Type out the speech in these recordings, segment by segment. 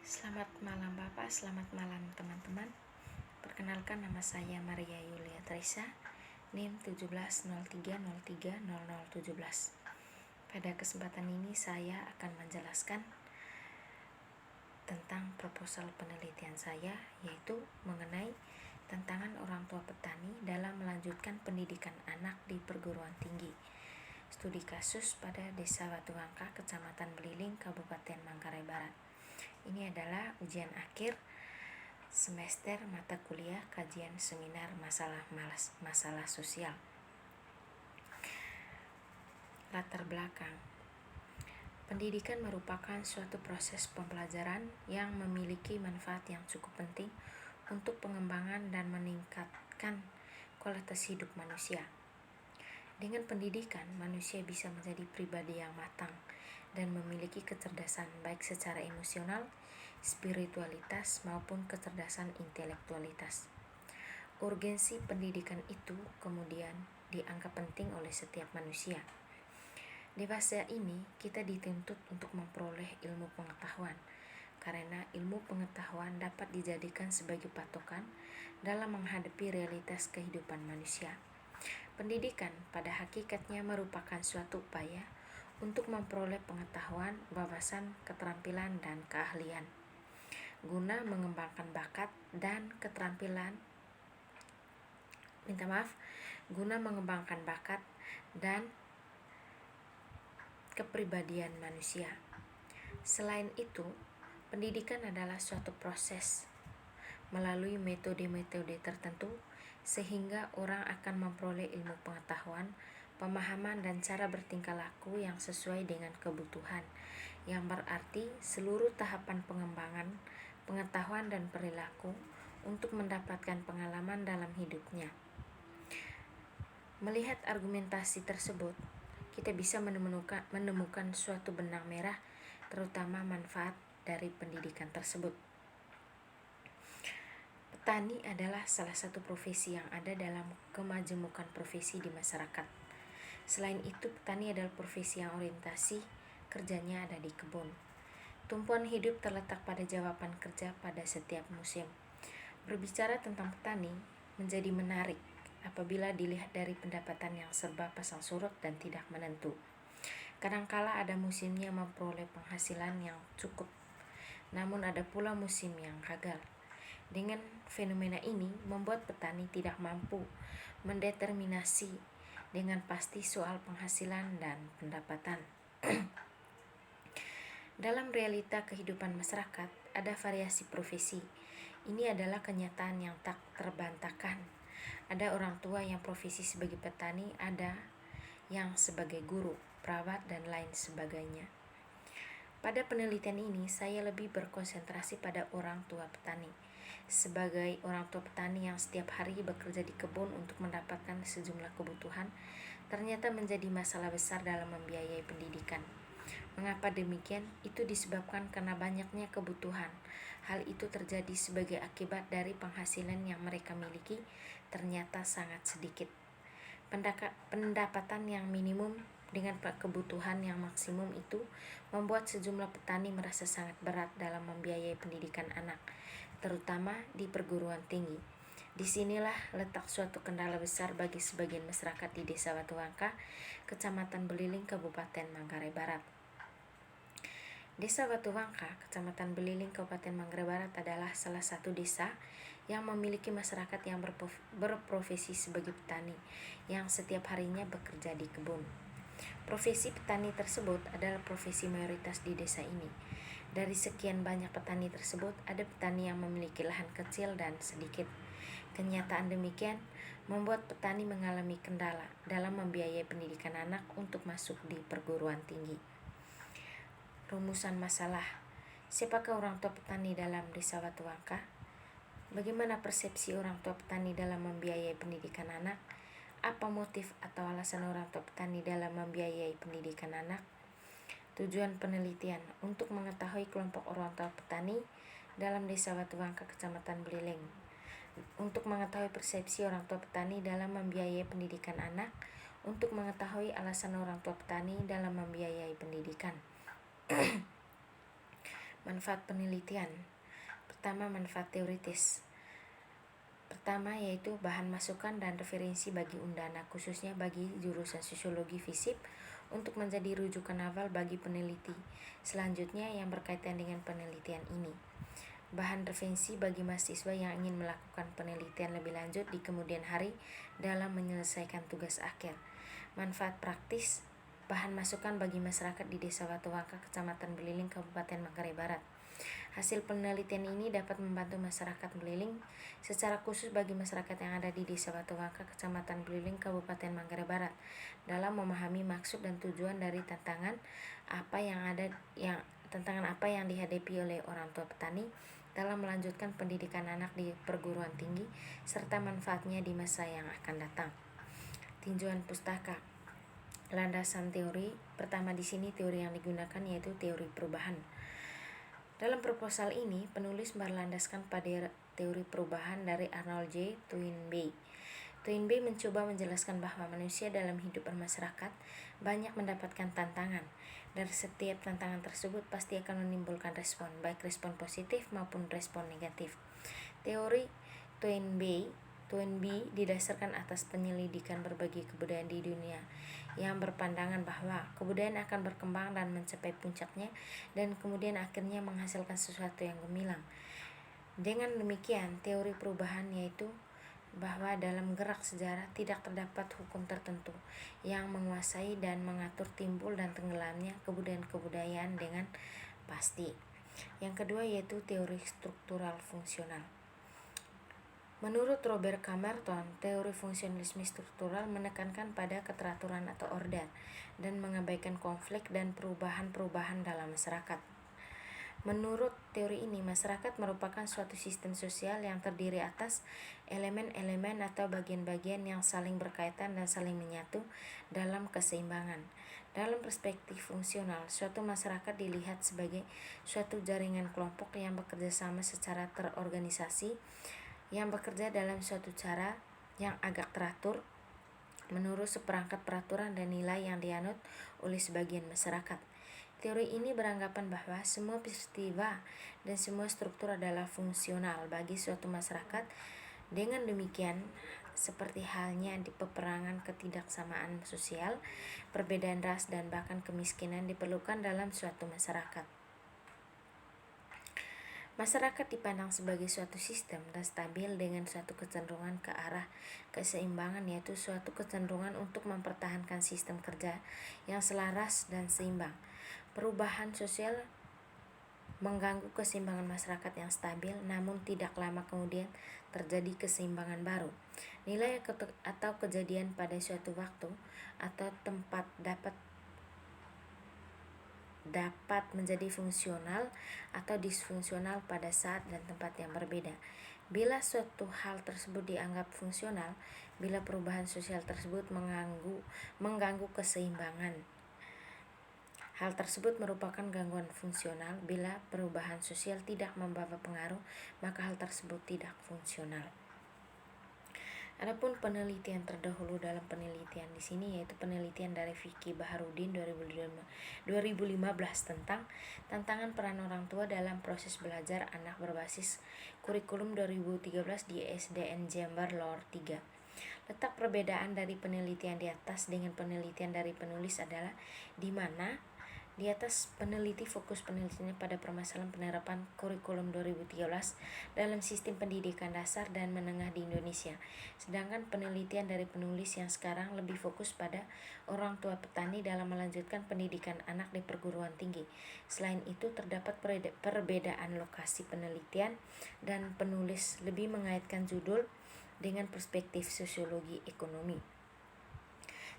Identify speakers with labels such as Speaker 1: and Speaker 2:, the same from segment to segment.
Speaker 1: Selamat malam Bapak, selamat malam teman-teman. Perkenalkan, nama saya Maria Yulia Teresa, NIM 1703030017. Pada kesempatan ini saya akan menjelaskan tentang proposal penelitian saya, yaitu mengenai tantangan orang tua petani dalam melanjutkan pendidikan anak di perguruan tinggi. Studi kasus pada Desa Watuangka, Kecamatan Beliling, Kabupaten Manggarai Barat. Ini adalah ujian akhir semester mata kuliah kajian seminar masalah sosial. Latar belakang. Pendidikan merupakan suatu proses pembelajaran yang memiliki manfaat yang cukup penting untuk pengembangan dan meningkatkan kualitas hidup manusia. Dengan pendidikan, manusia bisa menjadi pribadi yang matang dan memiliki kecerdasan baik secara emosional, spiritualitas, maupun kecerdasan intelektualitas. Urgensi pendidikan itu kemudian dianggap penting oleh setiap manusia. Di fase ini, kita dituntut untuk memperoleh ilmu pengetahuan, karena ilmu pengetahuan dapat dijadikan sebagai patokan dalam menghadapi realitas kehidupan manusia. Pendidikan pada hakikatnya merupakan suatu upaya untuk memperoleh pengetahuan, wawasan, keterampilan, dan keahlian guna mengembangkan bakat dan keterampilan dan kepribadian manusia. Selain itu, pendidikan adalah suatu proses melalui metode-metode tertentu sehingga orang akan memperoleh ilmu pengetahuan, pemahaman, dan cara bertingkah laku yang sesuai dengan kebutuhan, yang berarti seluruh tahapan pengembangan pengetahuan dan perilaku untuk mendapatkan pengalaman dalam hidupnya. Melihat argumentasi tersebut, kita bisa menemukan suatu benang merah, terutama manfaat dari pendidikan tersebut. Petani adalah salah satu profesi yang ada dalam kemajemukan profesi di masyarakat. Selain itu, petani adalah profesi yang orientasi kerjanya ada di kebun. Tumpuan hidup terletak pada jawaban kerja pada setiap musim. Berbicara tentang petani menjadi menarik apabila dilihat dari pendapatan yang serba pasang surut dan tidak menentu. Kadangkala ada musimnya memperoleh penghasilan yang cukup, namun ada pula musim yang gagal. Dengan fenomena ini membuat petani tidak mampu mendeterminasi dengan pasti soal penghasilan dan pendapatan. Dalam realita kehidupan masyarakat, ada variasi profesi. Ini adalah kenyataan yang tak terbantahkan. Ada orang tua yang profesi sebagai petani, ada yang sebagai guru, perawat, dan lain sebagainya. Pada penelitian ini, saya lebih berkonsentrasi pada orang tua petani. Sebagai orang tua petani yang setiap hari bekerja di kebun untuk mendapatkan sejumlah kebutuhan, ternyata menjadi masalah besar dalam membiayai pendidikan. Mengapa demikian? Itu disebabkan karena banyaknya kebutuhan. Hal itu terjadi sebagai akibat dari penghasilan yang mereka miliki ternyata sangat sedikit. Pendapatan yang minimum dengan kebutuhan yang maksimum itu membuat sejumlah petani merasa sangat berat dalam membiayai pendidikan anak, terutama di perguruan tinggi. Disinilah letak suatu kendala besar bagi sebagian masyarakat di Desa Watuangka, Kecamatan Beliling, Kabupaten Manggarai Barat. Desa Watuangka, Kecamatan Beliling, Kabupaten Manggarai Barat adalah salah satu desa yang memiliki masyarakat yang berprofesi sebagai petani, yang setiap harinya bekerja di kebun. Profesi petani tersebut adalah profesi mayoritas di desa ini. Dari sekian banyak petani tersebut, ada petani yang memiliki lahan kecil dan sedikit. Kenyataan demikian membuat petani mengalami kendala dalam membiayai pendidikan anak untuk masuk di perguruan tinggi. Rumusan masalah. Siapakah orang tua petani dalam Desa Watuangka? Bagaimana persepsi orang tua petani dalam membiayai pendidikan anak? Apa motif atau alasan orang tua petani dalam membiayai pendidikan anak? Tujuan penelitian untuk mengetahui kelompok orang tua petani dalam Desa Watuangka, Kecamatan Beliling. Untuk mengetahui persepsi orang tua petani dalam membiayai pendidikan anak. Untuk mengetahui alasan orang tua petani dalam membiayai pendidikan. Manfaat penelitian. Pertama, manfaat teoritis. Pertama yaitu bahan masukan dan referensi bagi undana, khususnya bagi jurusan sosiologi FISIP untuk menjadi rujukan awal bagi peneliti selanjutnya yang berkaitan dengan penelitian ini. Bahan referensi bagi mahasiswa yang ingin melakukan penelitian lebih lanjut di kemudian hari dalam menyelesaikan tugas akhir. Manfaat praktis, bahan masukan bagi masyarakat di Desa Watuwangka, Kecamatan Beliling, Kabupaten Manggarai Barat. Hasil penelitian ini dapat membantu masyarakat Beliling, secara khusus bagi masyarakat yang ada di Desa Watuwangka, Kecamatan Beliling, Kabupaten Manggarai Barat, dalam memahami maksud dan tujuan dari tantangan apa yang dihadapi oleh orang tua petani dalam melanjutkan pendidikan anak di perguruan tinggi serta manfaatnya di masa yang akan datang. Tinjauan pustaka. Landasan teori. Pertama di sini teori yang digunakan yaitu teori perubahan. Dalam proposal ini, penulis berlandaskan pada teori perubahan dari Arnold J. Toynbee. Toynbee mencoba menjelaskan bahwa manusia dalam hidup bermasyarakat banyak mendapatkan tantangan. Dari setiap tantangan tersebut pasti akan menimbulkan respon, baik respon positif maupun respon negatif. Teori Toynbee didasarkan atas penyelidikan berbagai kebudayaan di dunia yang berpandangan bahwa kebudayaan akan berkembang dan mencapai puncaknya dan kemudian akhirnya menghasilkan sesuatu yang gemilang. Dengan demikian, teori perubahan yaitu bahwa dalam gerak sejarah tidak terdapat hukum tertentu yang menguasai dan mengatur timbul dan tenggelamnya kebudayaan-kebudayaan dengan pasti. Yang kedua yaitu teori struktural fungsional. Menurut Robert Camerton, teori fungsionalisme struktural menekankan pada keteraturan atau order dan mengabaikan konflik dan perubahan-perubahan dalam masyarakat. Menurut teori ini, masyarakat merupakan suatu sistem sosial yang terdiri atas elemen-elemen atau bagian-bagian yang saling berkaitan dan saling menyatu dalam keseimbangan. Dalam perspektif fungsional, suatu masyarakat dilihat sebagai suatu jaringan kelompok yang bekerja sama secara terorganisasi, yang bekerja dalam suatu cara yang agak teratur menurut seperangkat peraturan dan nilai yang dianut oleh sebagian masyarakat. Teori ini beranggapan bahwa semua peristiwa dan semua struktur adalah fungsional bagi suatu masyarakat. Dengan demikian, seperti halnya di peperangan, ketidaksamaan sosial, perbedaan ras, dan bahkan kemiskinan diperlukan dalam suatu masyarakat. Masyarakat dipandang sebagai suatu sistem dan stabil dengan suatu kecenderungan ke arah keseimbangan, yaitu suatu kecenderungan untuk mempertahankan sistem kerja yang selaras dan seimbang. Perubahan sosial mengganggu keseimbangan masyarakat yang stabil, namun tidak lama kemudian terjadi keseimbangan baru. Nilai atau kejadian pada suatu waktu atau tempat dapat menjadi fungsional atau disfungsional pada saat dan tempat yang berbeda. Bila suatu hal tersebut dianggap fungsional, bila perubahan sosial tersebut mengganggu keseimbangan. Hal tersebut merupakan gangguan fungsional. Bila perubahan sosial tidak membawa pengaruh, maka hal tersebut tidak fungsional. Adapun penelitian terdahulu dalam penelitian di sini yaitu penelitian dari Vicky Baharudin 2015 tentang tantangan peran orang tua dalam proses belajar anak berbasis kurikulum 2013 di SDN Jember Lor 3. Letak perbedaan dari penelitian di atas dengan penelitian dari penulis adalah di mana di atas peneliti fokus penelitiannya pada permasalahan penerapan kurikulum 2013 dalam sistem pendidikan dasar dan menengah di Indonesia. Sedangkan penelitian dari penulis yang sekarang lebih fokus pada orang tua petani dalam melanjutkan pendidikan anak di perguruan tinggi. Selain itu terdapat perbedaan lokasi penelitian dan penulis lebih mengaitkan judul dengan perspektif sosiologi ekonomi.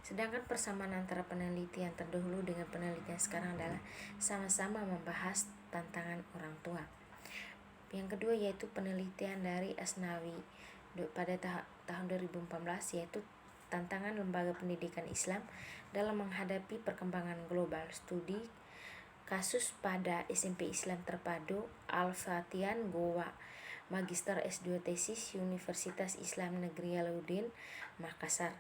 Speaker 1: Sedangkan persamaan antara penelitian terdahulu dengan penelitian sekarang adalah sama-sama membahas tantangan orang tua. Yang kedua yaitu penelitian dari Asnawi pada tahun 2014 yaitu tantangan lembaga pendidikan Islam dalam menghadapi perkembangan global. Studi kasus pada SMP Islam Terpadu Al-Fatihan Goa, Magister S2 tesis Universitas Islam Negeri Alauddin, Makassar.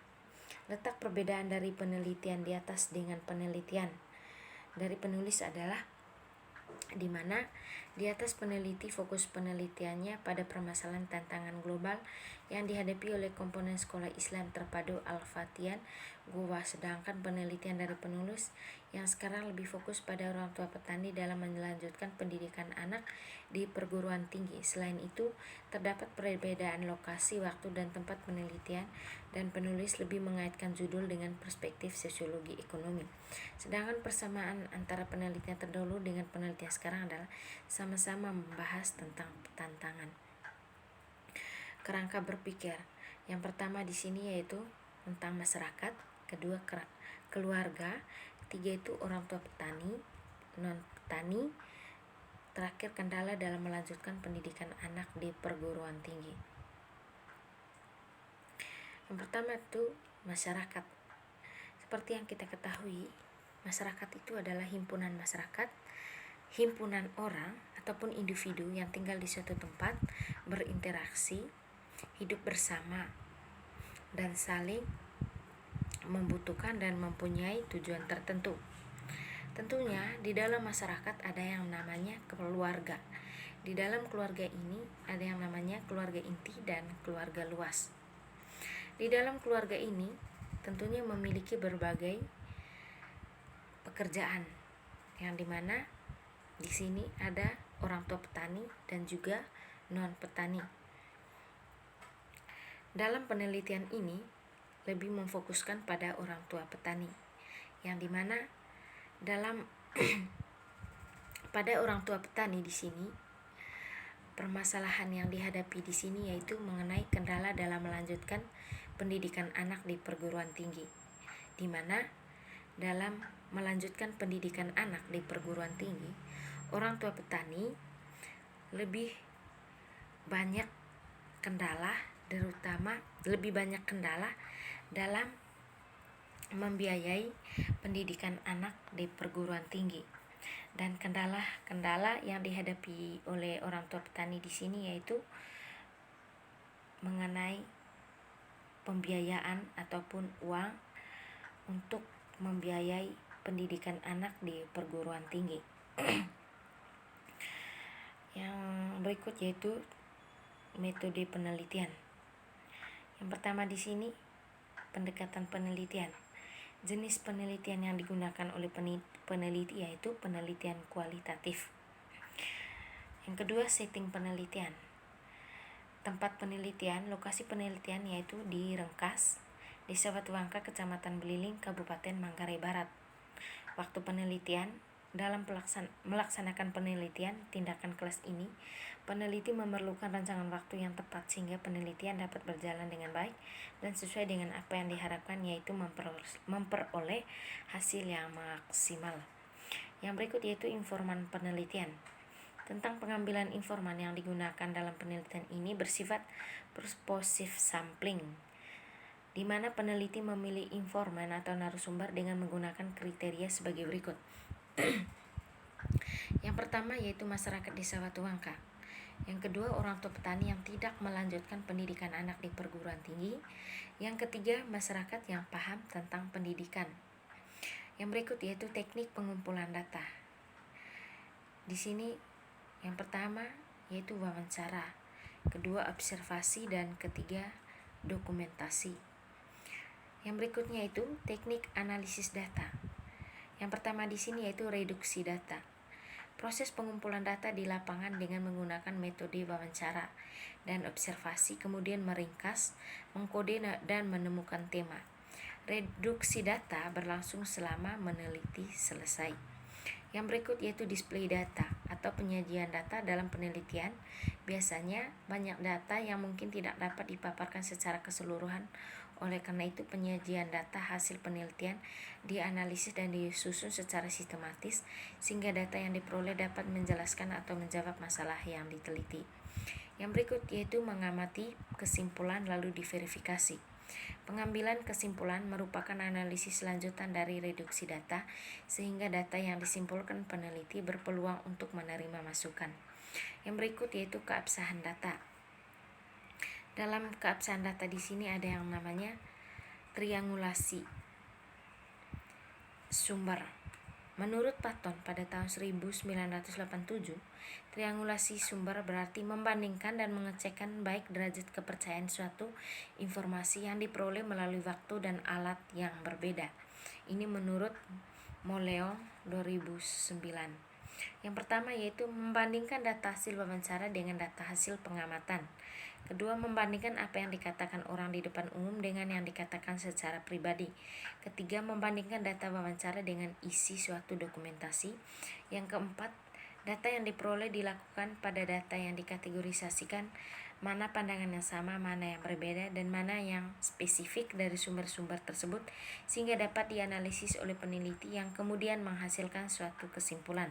Speaker 1: Letak perbedaan dari penelitian di atas dengan penelitian dari penulis adalah di mana di atas peneliti fokus penelitiannya pada permasalahan tantangan global yang dihadapi oleh komponen sekolah Islam terpadu Al-Fatihan Goa, sedangkan penelitian dari penulis yang sekarang lebih fokus pada orang tua petani dalam melanjutkan pendidikan anak di perguruan tinggi. Selain itu, terdapat perbedaan lokasi, waktu, dan tempat penelitian, dan penulis lebih mengaitkan judul dengan perspektif sosiologi ekonomi. Sedangkan persamaan antara penelitian terdahulu dengan penelitian sekarang adalah sama-sama membahas tentang tantangan kerangka berpikir. Yang pertama di sini yaitu tentang masyarakat, kedua keluarga, ketiga itu orang tua petani, non petani, terakhir kendala dalam melanjutkan pendidikan anak di perguruan tinggi. Yang pertama itu masyarakat. Seperti yang kita ketahui, masyarakat itu adalah himpunan masyarakat, himpunan orang ataupun individu yang tinggal di suatu tempat, berinteraksi, hidup bersama, dan saling membutuhkan dan mempunyai tujuan tertentu. Tentunya di dalam masyarakat ada yang namanya keluarga. Di dalam keluarga ini ada yang namanya keluarga inti dan keluarga luas. Di dalam keluarga ini tentunya memiliki berbagai pekerjaan, yang dimana di sini ada orang tua petani dan juga non petani. Dalam penelitian ini lebih memfokuskan pada orang tua petani, yang dimana dalam pada orang tua petani di sini permasalahan yang dihadapi di sini yaitu mengenai kendala dalam melanjutkan pendidikan anak di perguruan tinggi, di mana dalam melanjutkan pendidikan anak di perguruan tinggi, orang tua petani lebih banyak kendala, terutama lebih banyak kendala dalam membiayai pendidikan anak di perguruan tinggi. Dan kendala-kendala yang dihadapi oleh orang tua petani di sini yaitu mengenai pembiayaan ataupun uang untuk membiayai pendidikan anak di perguruan tinggi. Yang berikut yaitu metode penelitian. Yang pertama di sini pendekatan penelitian. Jenis penelitian yang digunakan oleh peneliti yaitu penelitian kualitatif. Yang kedua, setting penelitian. Tempat penelitian, lokasi penelitian yaitu di Rengkas, Desa Batuangka, Kecamatan Beliling, Kabupaten Manggarai Barat. Waktu penelitian. Dalam melaksanakan penelitian tindakan kelas ini, peneliti memerlukan rancangan waktu yang tepat sehingga penelitian dapat berjalan dengan baik dan sesuai dengan apa yang diharapkan, yaitu memperoleh hasil yang maksimal. Yang berikut yaitu informan penelitian. Tentang pengambilan informan yang digunakan dalam penelitian ini bersifat purposive sampling, di mana peneliti memilih informan atau narasumber dengan menggunakan kriteria sebagai berikut. Yang pertama yaitu masyarakat Desa Batuangka. Yang kedua, orang tua petani yang tidak melanjutkan pendidikan anak di perguruan tinggi. Yang ketiga, masyarakat yang paham tentang pendidikan. Yang berikut yaitu teknik pengumpulan data. Di sini yang pertama yaitu wawancara, kedua observasi, dan ketiga dokumentasi. Yang berikutnya itu teknik analisis data. Yang pertama di sini yaitu reduksi data. Proses pengumpulan data di lapangan dengan menggunakan metode wawancara dan observasi, kemudian meringkas, mengkode dan menemukan tema. Reduksi data berlangsung selama meneliti selesai. Yang berikut yaitu display data atau penyajian data dalam penelitian. Biasanya banyak data yang mungkin tidak dapat dipaparkan secara keseluruhan. Oleh karena itu, penyajian data hasil penelitian dianalisis dan disusun secara sistematis sehingga data yang diperoleh dapat menjelaskan atau menjawab masalah yang diteliti. Yang berikut yaitu mengamati kesimpulan lalu diverifikasi. Pengambilan kesimpulan merupakan analisis lanjutan dari reduksi data sehingga data yang disimpulkan peneliti berpeluang untuk menerima masukan. Yang berikut yaitu keabsahan data. Dalam keabsahan data di sini ada yang namanya triangulasi sumber, Menurut Patton pada tahun 1987, triangulasi sumber berarti membandingkan dan mengecekkan baik derajat kepercayaan suatu informasi yang diperoleh melalui waktu dan alat yang berbeda. Ini menurut Moleon 2009. Yang pertama yaitu membandingkan data hasil wawancara dengan data hasil pengamatan. Kedua, membandingkan apa yang dikatakan orang di depan umum dengan yang dikatakan secara pribadi. Ketiga, membandingkan data wawancara dengan isi suatu dokumentasi. Yang keempat, data yang diperoleh dilakukan pada data yang dikategorisasikan, mana pandangan yang sama, mana yang berbeda, dan mana yang spesifik dari sumber-sumber tersebut, sehingga dapat dianalisis oleh peneliti yang kemudian menghasilkan suatu kesimpulan.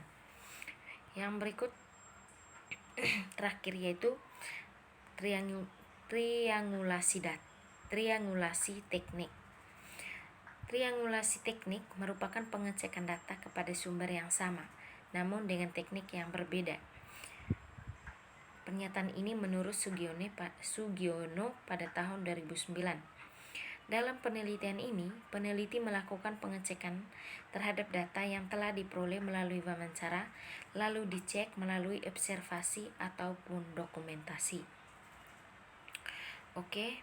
Speaker 1: Yang berikut terakhir yaitu triangulasi teknik. Triangulasi teknik merupakan pengecekan data kepada sumber yang sama, namun dengan teknik yang berbeda. Pernyataan ini menurut Sugiono pada tahun 2009. Dalam penelitian ini, peneliti melakukan pengecekan terhadap data yang telah diperoleh melalui wawancara, lalu dicek melalui observasi ataupun dokumentasi. Oke,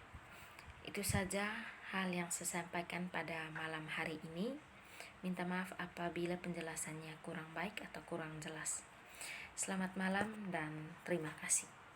Speaker 1: itu saja hal yang saya sampaikan pada malam hari ini. Minta maaf apabila penjelasannya kurang baik atau kurang jelas. Selamat malam dan terima kasih.